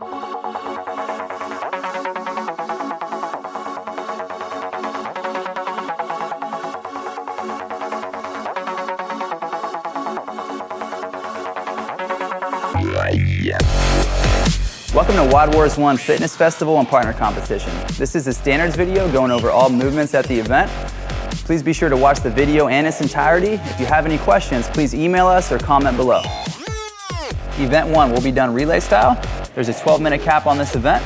Welcome to WOD Wars 1 Fitness Festival and Partner Competition. This is a standards video going over all movements at the event. Please be sure to watch the video in its entirety. If you have any questions, please email us or comment below. Event 1 will be done relay style. There's a 12-minute cap on this event.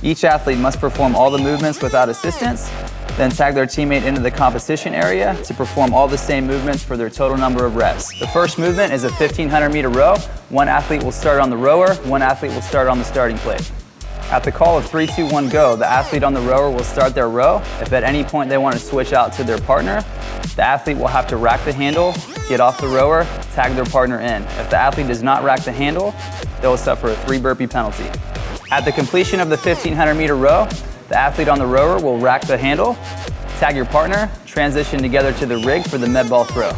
Each athlete must perform all the movements without assistance, then tag their teammate into the competition area to perform all the same movements for their total number of reps. The first movement is a 1,500-meter row. One athlete will start on the rower, one athlete will start on the starting plate. At the call of 3, 2, 1, go, the athlete on the rower will start their row. If at any point they want to switch out to their partner, the athlete will have to rack the handle, get off the rower, tag their partner in. If the athlete does not rack the handle, they will suffer a 3 burpee penalty. At the completion of the 1,500-meter row, the athlete on the rower will rack the handle, tag your partner, transition together to the rig for the med ball throw.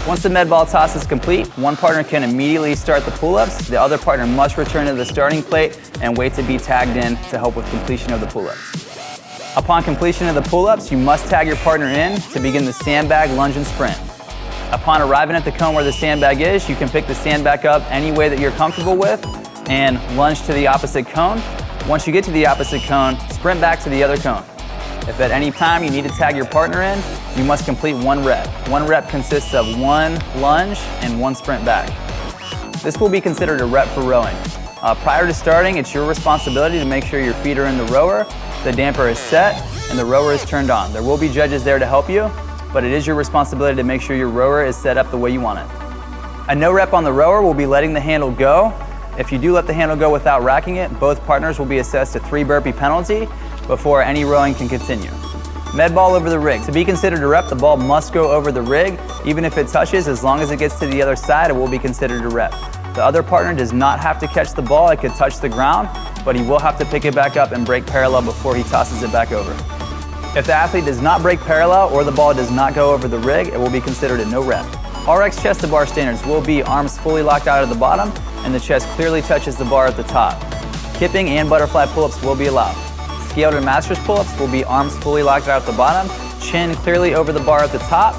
Once the med ball toss is complete, one partner can immediately start the pull-ups. The other partner must return to the starting plate and wait to be tagged in to help with completion of the pull-ups. Upon completion of the pull-ups, you must tag your partner in to begin the sandbag, lunge, and sprint. Upon arriving at the cone where the sandbag is, you can pick the sandbag up any way that you're comfortable with and lunge to the opposite cone. Once you get to the opposite cone, sprint back to the other cone. If at any time you need to tag your partner in, you must complete 1 rep. 1 rep consists of 1 lunge and 1 sprint back. This will be considered a rep for rowing. Prior to starting, it's your responsibility to make sure your feet are in the rower, the damper is set, and the rower is turned on. There will be judges there to help you, but it is your responsibility to make sure your rower is set up the way you want it. A no rep on the rower will be letting the handle go. If you do let the handle go without racking it, both partners will be assessed a 3 burpee penalty before any rowing can continue. Med ball over the rig. To be considered a rep, the ball must go over the rig. Even if it touches, as long as it gets to the other side, it will be considered a rep. The other partner does not have to catch the ball. It could touch the ground, but he will have to pick it back up and break parallel before he tosses it back over. If the athlete does not break parallel or the ball does not go over the rig, it will be considered a no rep. RX chest to bar standards will be arms fully locked out at the bottom and the chest clearly touches the bar at the top. Kipping and butterfly pull-ups will be allowed. Scaled and masters pull-ups will be arms fully locked out at the bottom, chin clearly over the bar at the top.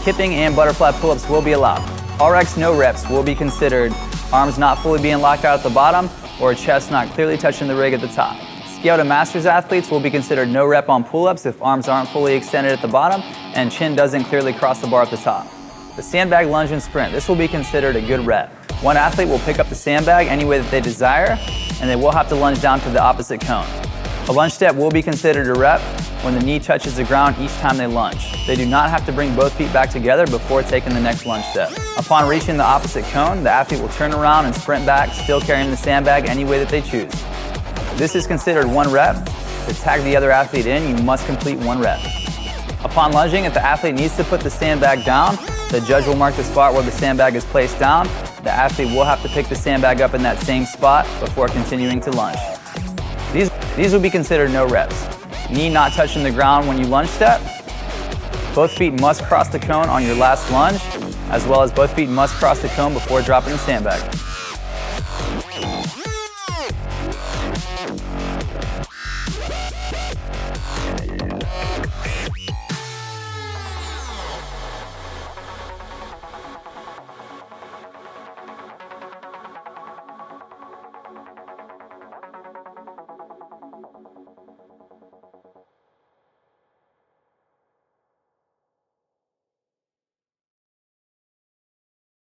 Kipping and butterfly pull-ups will be allowed. RX no reps will be considered arms not fully being locked out at the bottom or chest not clearly touching the rig at the top. Scaled and masters athletes will be considered no rep on pull-ups if arms aren't fully extended at the bottom and chin doesn't clearly cross the bar at the top. The sandbag, lunge, and sprint. This will be considered a good rep. One athlete will pick up the sandbag any way that they desire, and they will have to lunge down to the opposite cone. A lunge step will be considered a rep when the knee touches the ground each time they lunge. They do not have to bring both feet back together before taking the next lunge step. Upon reaching the opposite cone, the athlete will turn around and sprint back, still carrying the sandbag any way that they choose. This is considered 1 rep. To tag the other athlete in, you must complete 1 rep. Upon lunging, if the athlete needs to put the sandbag down, the judge will mark the spot where the sandbag is placed down. The athlete will have to pick the sandbag up in that same spot before continuing to lunge. These will be considered no reps. Knee not touching the ground when you lunge step. Both feet must cross the cone on your last lunge, as well as both feet must cross the cone before dropping the sandbag.